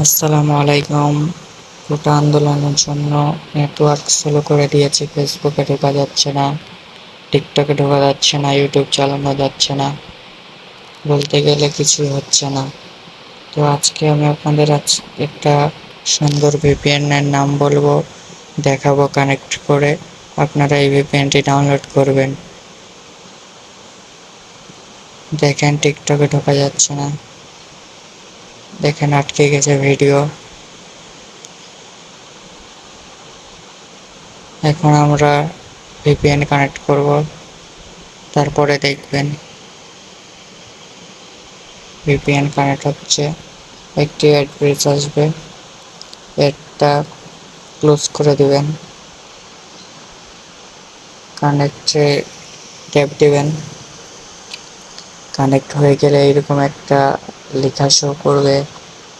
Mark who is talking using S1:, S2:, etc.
S1: আসসালামু আলাইকুম। কোটা আন্দোলনের জন্য নেটওয়ার্ক স্লো করে দিয়েছে, ফেসবুকে ঢোকা যাচ্ছে না, টিকটকে ঢোকা যাচ্ছে না, ইউটিউব চালানো যাচ্ছে না, বলতে গেলে কিছুই হচ্ছে না। তো আজকে আমি আপনাদের একটা সুন্দর ভিপিএন এর নাম বলবো, দেখাবো কানেক্ট করে। আপনারা এই ভিপিএনটি ডাউনলোড করবেন। দেখেন টিকটকে ঢোকা যাচ্ছে না, দেখেন আটকে গেছে ভিডিও। এখন আমরা ভিপিএন কানেক্ট করব, তারপরে দেখবেন ভিপিএন কানেক্ট হচ্ছে। একটি অ্যাড্রেস আসবে, এটা ক্লোজ করে দিবেন, কানেক্টে ট্যাপ দিবেন। কানেক্ট হয়ে গেলে এরকম একটা লেখা শো করবে,